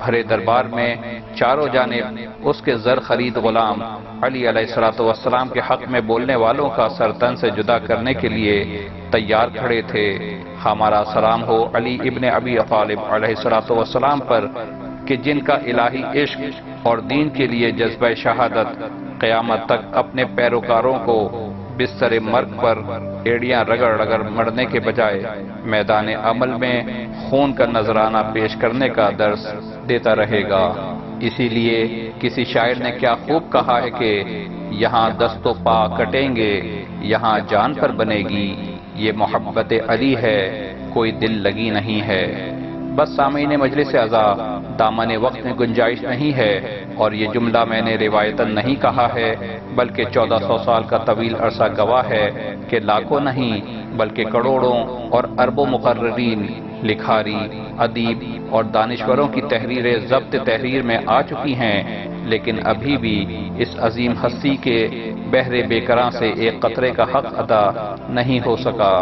بھرے دربار میں چاروں جانب اس کے زر خرید غلام علی علیہ السلام کے حق میں بولنے والوں کا سر تن سے جدا کرنے کے لیے تیار کھڑے تھے۔ ہمارا سلام ہو علی ابن ابی طالب علیہ السلام پر کہ جن کا الہی عشق اور دین کے لیے جذبہ شہادت قیامت تک اپنے پیروکاروں کو بستر مرگ پر ایڑیاں رگڑ رگڑ مرنے کے بجائے میدان عمل میں خون کا نذرانہ پیش کرنے کا درس دیتا رہے گا۔ اسی لیے کسی شاعر نے کیا خوب کہا ہے کہ یہاں دست و پا کٹیں گے، یہاں جان پر بنے گی، یہ محبت علی ہے، کوئی دل لگی نہیں ہے۔ بس سامعین مجلس اعزا، دامن وقت میں گنجائش نہیں ہے اور یہ جملہ میں نے روایتاً نہیں کہا ہے بلکہ 1400 سال کا طویل عرصہ گواہ ہے کہ لاکھوں نہیں بلکہ کروڑوں اور اربوں مقررین، لکھاری، ادیب اور دانشوروں کی تحریریں ضبط تحریر میں آ چکی ہیں، لیکن ابھی بھی اس عظیم ہستی کے بحر بےکراں سے ایک قطرے کا حق ادا نہیں ہو سکا۔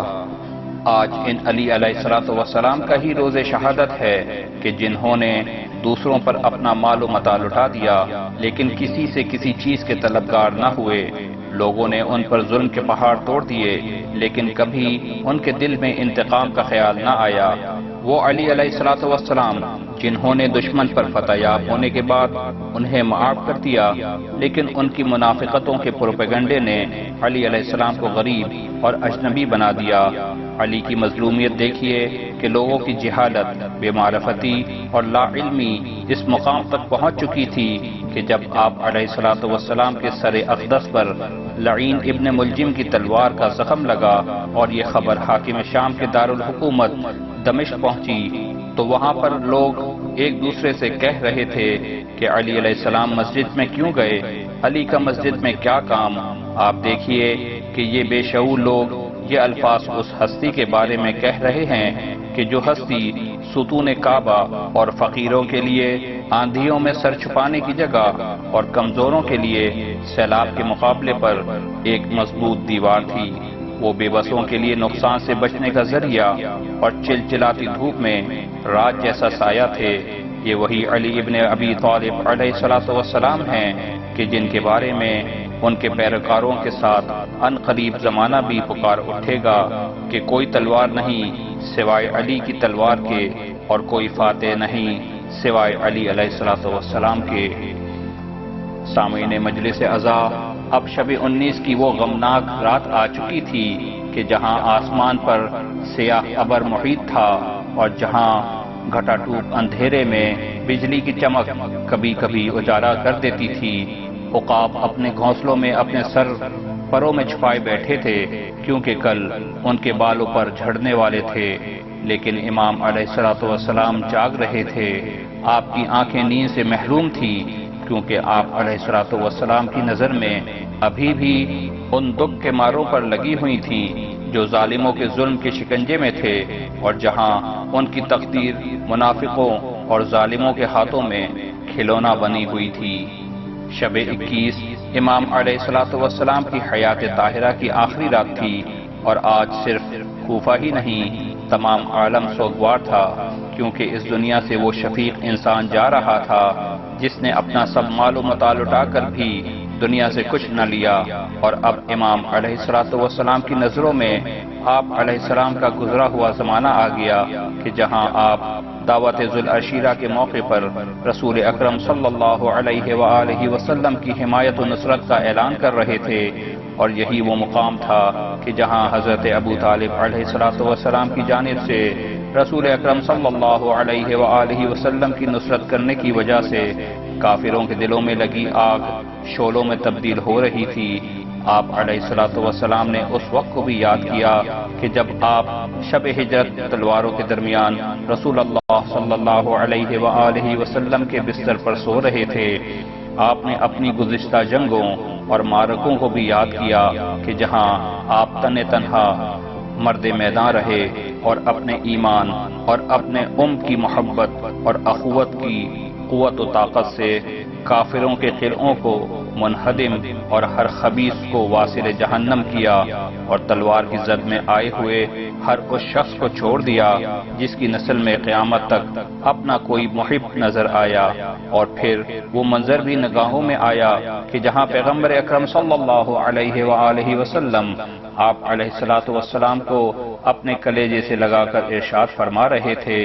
آج ان علی علیہ السلام کا ہی روز شہادت ہے کہ جنہوں نے دوسروں پر اپنا مال و متاع لٹا دیا لیکن کسی سے کسی چیز کے طلبگار نہ ہوئے۔ لوگوں نے ان پر ظلم کے پہاڑ توڑ دیے لیکن کبھی ان کے دل میں انتقام کا خیال نہ آیا۔ وہ علی علیہ السلام جنہوں نے دشمن پر فتح یاب ہونے کے بعد انہیں معاف کر دیا، لیکن ان کی منافقتوں کے پروپیگنڈے نے علی علیہ السلام کو غریب اور اجنبی بنا دیا۔ علی کی مظلومیت دیکھیے کہ لوگوں کی جہالت، بے معرفتی اور لا علمی اس مقام تک پہنچ چکی تھی کہ جب آپ علیہ السلام کے سر اقدس پر لعین ابن ملجم کی تلوار کا زخم لگا اور یہ خبر حاکم شام کے دارالحکومت دمشق پہنچی تو وہاں پر لوگ ایک دوسرے سے کہہ رہے تھے کہ علی علیہ السلام مسجد میں کیوں گئے، علی کا مسجد میں کیا کام۔ آپ دیکھیے کہ یہ بے شعور لوگ یہ الفاظ اس ہستی کے بارے میں کہہ رہے ہیں کہ جو ہستی ستون کعبہ اور فقیروں کے لیے آندھیوں میں سر چھپانے کی جگہ اور کمزوروں کے لیے سیلاب کے مقابلے پر ایک مضبوط دیوار تھی، وہ بے بسوں کے لیے نقصان سے بچنے کا ذریعہ اور چلچلاتی دھوپ میں رات جیسا سایہ تھے، یہ وہی علی ابن ابی طالب علیہ السلام ہیں کہ جن کے بارے میں ان کے پیروکاروں کے ساتھ ان قریب زمانہ بھی پکار اٹھے گا کہ کوئی تلوار نہیں سوائے علی کی تلوار کے اور کوئی فاتح نہیں سوائے علی علیہ السلام کے۔ سامعین مجلس اعزا، اب شب 19 کی وہ غمناک رات آ چکی تھی کہ جہاں آسمان پر سیاہ ابر محیط تھا اور جہاں گھٹا ٹوپ اندھیرے میں بجلی کی چمک کبھی کبھی اجالا کر دیتی تھی، عقاب اپنے گھونسلوں میں اپنے سر پروں میں چھپائے بیٹھے تھے کیونکہ کل ان کے بالوں پر جھڑنے والے تھے، لیکن امام علیہ السلام جاگ رہے تھے۔ آپ کی آنکھیں نیند سے محروم تھی کیونکہ آپ علیہ السلام کی نظر میں ابھی بھی ان دکھ کے ماروں پر لگی ہوئی تھیں جو ظالموں کے ظلم کے شکنجے میں تھے اور جہاں ان کی تقدیر منافقوں اور ظالموں کے ہاتھوں میں کھلونا بنی ہوئی تھی۔ شب 21 امام علیہ السلام کی حیات طاہرہ کی آخری رات تھی، اور آج صرف کوفہ ہی نہیں تمام عالم سوگوار تھا، کیونکہ اس دنیا سے وہ شفیق انسان جا رہا تھا جس نے اپنا سب مال و متاع لٹا کر بھی دنیا سے کچھ نہ لیا، اور اب امام علیہ السلام کی نظروں میں آپ علیہ السلام کا گزرا ہوا زمانہ آ گیا کہ جہاں آپ دعوت ذوالعشیرہ کے موقع پر رسول اکرم صلی اللہ علیہ وآلہ وسلم کی حمایت و نصرت کا اعلان کر رہے تھے، اور یہی وہ مقام تھا کہ جہاں حضرت ابو طالب علیہ السلام کی جانب سے رسول اکرم صلی اللہ علیہ وآلہ وسلم کی نصرت کرنے کی وجہ سے کافروں کے دلوں میں لگی آگ شعلوں میں تبدیل ہو رہی تھی۔ آپ علیہ السلام نے اس وقت کو بھی یاد کیا کہ جب آپ شب ہجرت تلواروں کے درمیان رسول اللہ صلی اللہ علیہ وآلہ وسلم کے بستر پر سو رہے تھے۔ آپ نے اپنی گزشتہ جنگوں اور معرکوں کو بھی یاد کیا کہ جہاں آپ تنہا مرد میدان رہے اور اپنے ایمان اور اپنے کی محبت اور اخوت کی قوت و طاقت سے کافروں کے قلعوں کو منہدم اور ہر خبیث کو واصل جہنم کیا، اور تلوار کی زد میں آئے ہوئے ہر اس شخص کو چھوڑ دیا جس کی نسل میں قیامت تک اپنا کوئی محب نظر آیا۔ اور پھر وہ منظر بھی نگاہوں میں آیا کہ جہاں پیغمبر اکرم صلی اللہ علیہ وآلہ وسلم آپ علیہ السلام کو اپنے کلیجے سے لگا کر ارشاد فرما رہے تھے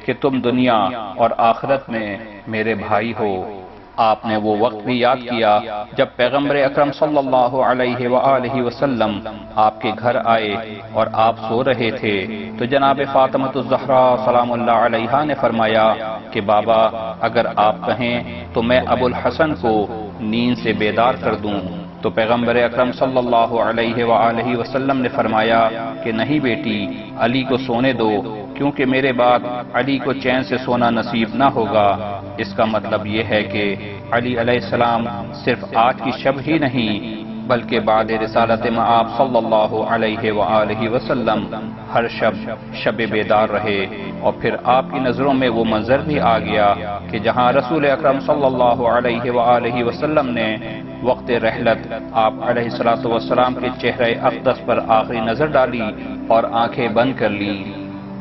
کہ تم دنیا اور آخرت میں میرے بھائی ہو۔ آپ نے وہ وقت بھی یاد کیا جب پیغمبر اکرم صلی اللہ علیہ وآلہ وسلم آپ کے گھر آئے اور آپ سو رہے تھے تو جناب فاطمۃ الزہرا سلام اللہ علیہا نے فرمایا کہ بابا اگر آپ کہیں تو میں ابو الحسن کو نیند سے بیدار کر دوں، تو پیغمبر اکرم صلی اللہ علیہ وآلہ وسلم نے فرمایا کہ نہیں بیٹی، علی کو سونے دو، کیونکہ میرے بعد علی کو چین سے سونا نصیب نہ ہوگا۔ اس کا مطلب یہ ہے کہ علی علیہ السلام صرف آج کی شب ہی نہیں بلکہ بعد رسالت مآب صلی اللہ علیہ وآلہ وسلم ہر شب بیدار رہے۔ اور پھر آپ کی نظروں میں وہ منظر بھی آ گیا کہ جہاں رسول اکرم صلی اللہ علیہ وآلہ وسلم نے وقت رحلت آپ علیہ السلام کے چہرے اقدس پر آخری نظر ڈالی اور آنکھیں بند کر لی۔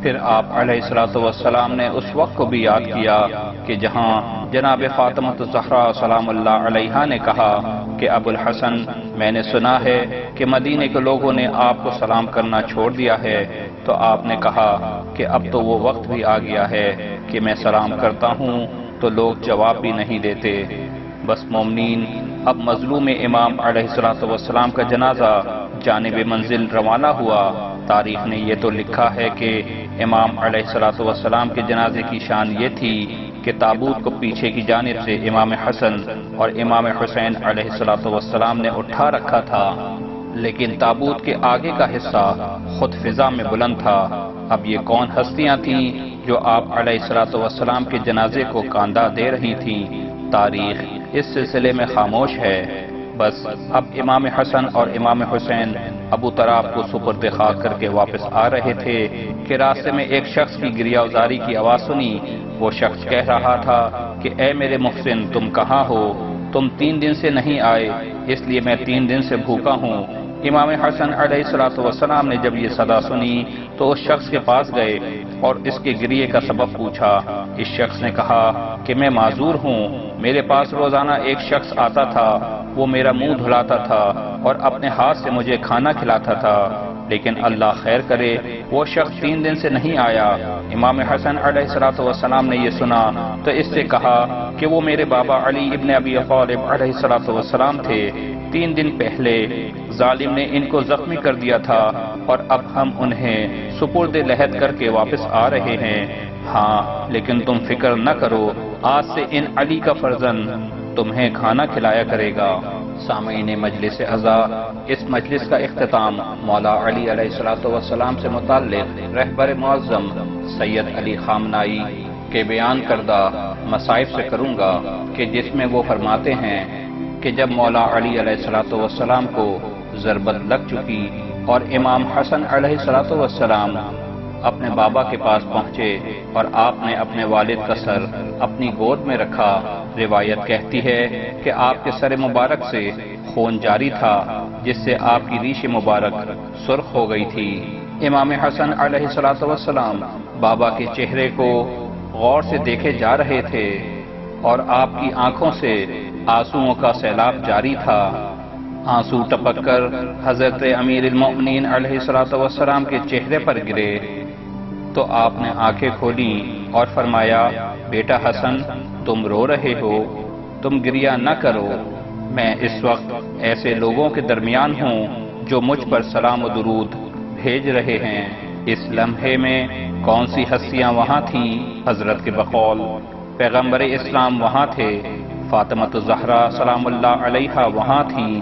پھر آپ علیہ السلام نے اس وقت کو بھی یاد کیا کہ جہاں جناب فاطمۃ الزہرا سلام اللہ علیہا نے کہا کہ ابو الحسن، میں نے سنا ہے کہ مدینے کے لوگوں نے آپ کو سلام کرنا چھوڑ دیا ہے، تو آپ نے کہا کہ اب تو وہ وقت بھی آ گیا ہے کہ میں سلام کرتا ہوں تو لوگ جواب بھی نہیں دیتے۔ بس مومنین، اب مظلوم امام علیہ السلام کا جنازہ جانب منزل روانہ ہوا۔ تاریخ نے یہ تو لکھا ہے کہ امام علیہ السلام کے جنازے کی شان یہ تھی کہ تابوت کو پیچھے کی جانب سے امام حسن اور امام حسین علیہ السلام نے اٹھا رکھا تھا، لیکن تابوت کے آگے کا حصہ خود فضا میں بلند تھا۔ اب یہ کون ہستیاں تھیں جو آپ علیہ السلام کے جنازے کو کاندھا دے رہی تھیں؟ تاریخ اس سلسلے میں خاموش ہے۔ بس اب امام حسن اور امام حسین ابو طراب کو سپرد خاک کر کے واپس آ رہے تھے کہ راستے میں ایک شخص کی گریہ وزاری کی آواز سنی۔ وہ شخص کہہ رہا تھا کہ اے میرے محسن، تم کہاں ہو؟ تم 3 دن سے نہیں آئے، اس لیے میں 3 دن سے بھوکا ہوں۔ امام حسن علیہ السلام نے جب یہ صدا سنی تو اس شخص کے پاس گئے اور اس کے گریے کا سبب پوچھا۔ اس شخص نے کہا کہ میں معذور ہوں، میرے پاس روزانہ ایک شخص آتا تھا، وہ میرا منہ دھلاتا تھا اور اپنے ہاتھ سے مجھے کھانا کھلاتا تھا، لیکن اللہ خیر کرے وہ شخص 3 دن سے نہیں آیا۔ امام حسن علیہ السلام نے یہ سنا تو اس سے کہا کہ وہ میرے بابا علی ابن ابی طالب علیہ السلام تھے۔ 3 دن پہلے ظالم نے ان کو زخمی کر دیا تھا اور اب ہم انہیں سپرد لحد کر کے واپس آ رہے ہیں۔ ہاں، لیکن تم فکر نہ کرو، آج سے ان علی کا فرزند تمہیں کھانا کھلایا کرے گا۔ سامعین مجلس عزا، اس مجلس کا اختتام مولا علی علیہ السلام سے متعلق رہبر معظم سید علی خامنائی کے بیان کردہ مصائب سے کروں گا کہ جس میں وہ فرماتے ہیں کہ جب مولا علی علیہ السلام کو ضربت لگ چکی اور امام حسن علیہ السلام اپنے بابا کے پاس پہنچے اور آپ نے اپنے والد کا سر اپنی گود میں رکھا روایت کہتی ہے کہ آپ کے سر مبارک سے خون جاری تھا جس سے آپ کی ریش مبارک سرخ ہو گئی تھی۔ امام حسن علیہ السلام بابا کے چہرے کو غور سے دیکھے جا رہے تھے اور آپ کی آنکھوں سے آنسوؤں کا سیلاب جاری تھا۔ آنسو ٹپک کر حضرت امیر المؤمنین علیہ السلام کے چہرے پر گرے تو آپ نے آنکھیں کھولی اور فرمایا، بیٹا حسن، تم رو رہے ہو، تم گریہ نہ کرو، میں اس وقت ایسے لوگوں کے درمیان ہوں جو مجھ پر سلام و درود بھیج رہے ہیں۔ اس لمحے میں کون سی ہستیاں وہاں تھیں؟ حضرت کے بقول پیغمبر اسلام وہاں تھے، فاطمۃ الزہرا سلام اللہ علیہا وہاں تھیں،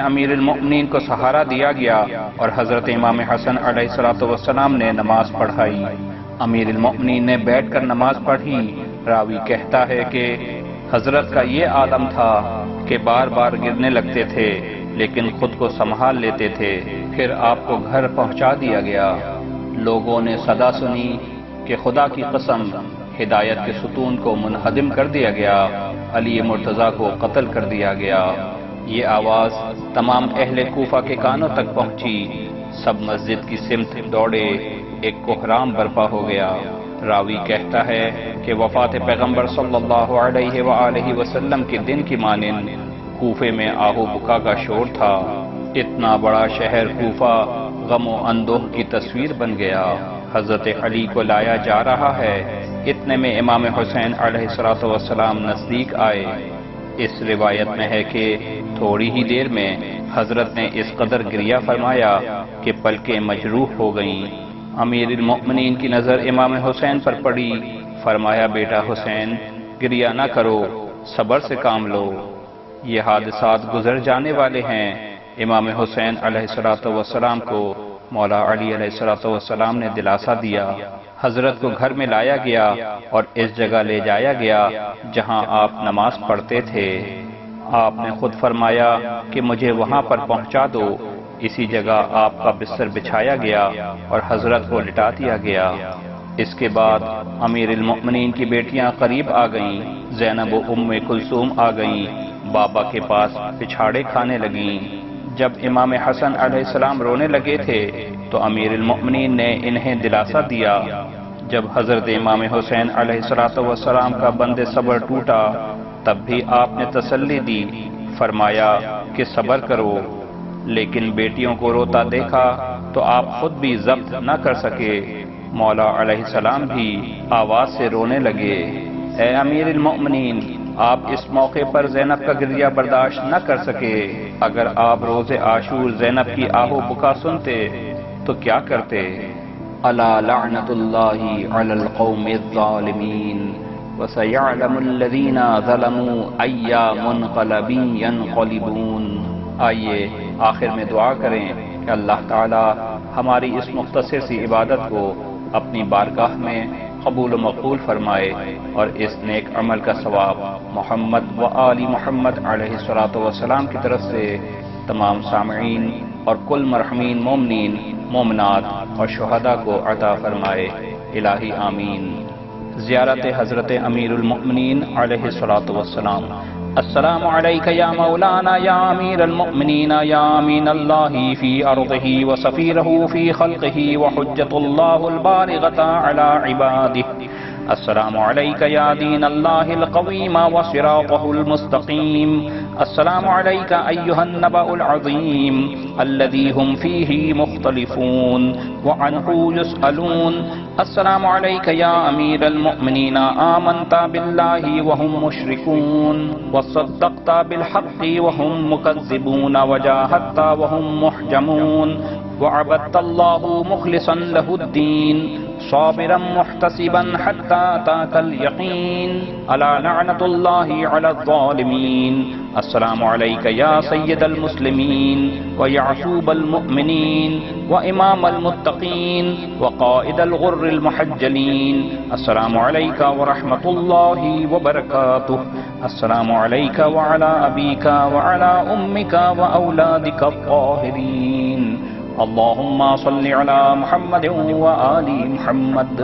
امیر المؤمنین کو سہارا دیا گیا اور حضرت امام حسن علیہ السلام نے نماز پڑھائی۔ امیر المؤمنین نے بیٹھ کر نماز پڑھی۔ راوی کہتا ہے کہ حضرت کا یہ عالم تھا کہ بار بار گرنے لگتے تھے لیکن خود کو سنبھال لیتے تھے۔ پھر آپ کو گھر پہنچا دیا گیا۔ لوگوں نے صدا سنی کہ خدا کی قسم، ہدایت کے ستون کو منہدم کر دیا گیا، علی مرتضیٰ کو قتل کر دیا گیا۔ یہ آواز تمام اہل کوفہ کے کانوں تک پہنچی، سب مسجد کی سمت دوڑے، ایک کوہرام برپا ہو گیا۔ راوی کہتا ہے کہ وفات پیغمبر صلی اللہ علیہ وآلہ وسلم کے دن کی مانند کوفے میں آہو بکا کا شور تھا۔ اتنا بڑا شہر کوفہ غم و اندوہ کی تصویر بن گیا۔ حضرت علی کو لایا جا رہا ہے، اتنے میں امام حسین علیہ السلام نزدیک آئے۔ اس روایت میں ہے کہ تھوڑی ہی دیر میں حضرت نے اس قدر گریہ فرمایا کہ پلکیں مجروح ہو گئیں۔ امیر المؤمنین کی نظر امام حسین پر پڑی، فرمایا، بیٹا حسین، گریہ نہ کرو، صبر سے کام لو، یہ حادثات گزر جانے والے ہیں۔ امام حسین علیہ السلام کو مولا علی علیہ السلام نے دلاسا دیا۔ حضرت کو گھر میں لایا گیا اور اس جگہ لے جایا گیا جہاں آپ نماز پڑھتے تھے۔ آپ نے خود فرمایا کہ مجھے وہاں پر پہنچا دو۔ اسی جگہ آپ کا بستر بچھایا گیا اور حضرت کو لٹا دیا گیا۔ اس کے بعد امیر المؤمنین کی بیٹیاں قریب آ گئیں، زینب و ام کلثوم آ گئیں، بابا کے پاس پچھاڑے کھانے لگیں۔ جب امام حسن علیہ السلام رونے لگے تھے تو امیر المؤمنین نے انہیں دلاسا دیا۔ جب حضرت امام حسین علیہ السلام کا بند صبر ٹوٹا تب بھی آپ نے تسلی دی، فرمایا کہ صبر کرو، لیکن بیٹیوں کو روتا دیکھا تو آپ خود بھی ضبط نہ کر سکے۔ مولا علیہ السلام بھی آواز سے رونے لگے۔ اے امیر المؤمنین، آپ اس موقع پر زینب کا گریہ برداشت نہ کر سکے۔ اگر آپ روز عاشور زینب کی آہو بکا سنتے تو کیا کرتے؟ الا لعنت اللہ علی القوم الظالمین وسیعلم الذین ظلموا ای منقلب ینقلبون۔ آئیے آخر میں دعا کریں کہ اللہ تعالی ہماری اس مختصر سی عبادت کو اپنی بارگاہ میں قبول و مقبول فرمائے اور اس نیک عمل کا ثواب محمد و آل محمد علیہ السلام کی طرف سے تمام سامعین اور کل مرحومین مومنین مومنات اور شہداء کو عطا فرمائے، الہی آمین۔ زیارت حضرت امیر المؤمنین علیہ السلام۔ السلام علیک یا مولانا یا امیر المؤمنین یا امین اللہ فی ارضہ وسفیرہ فی خلقہ وحجۃ اللہ البالغۃ علی عبادہ۔ السلام علیک یا دین اللہ القویم وصراطہ المستقیم۔ السلام علیک ایہا النبأ العظیم الذی ہم فیہ مختلفون وعنہ یسألون۔ السلام علیک یا امیر المؤمنین آمنت باللہ وہم مشرکون وصدقت بالحق وہم مکذبون وجاہدت وہم محجمون وعبدت اللہ مخلصا لہ الدین صابرا محتسبا حتی اتاک الیقین الا لعنت اللہ علی الظالمین۔ السلام علیک یا سید المسلمین ویعصوب المؤمنین وامام المتقین وقائد الغر المحجلین۔ السلام علیک ورحمۃ اللہ وبرکاتہ۔ السلام علیک وعلی ابیک وعلی امک واولادک الطاہرین۔ اللہم صل علی محمد وآل محمد۔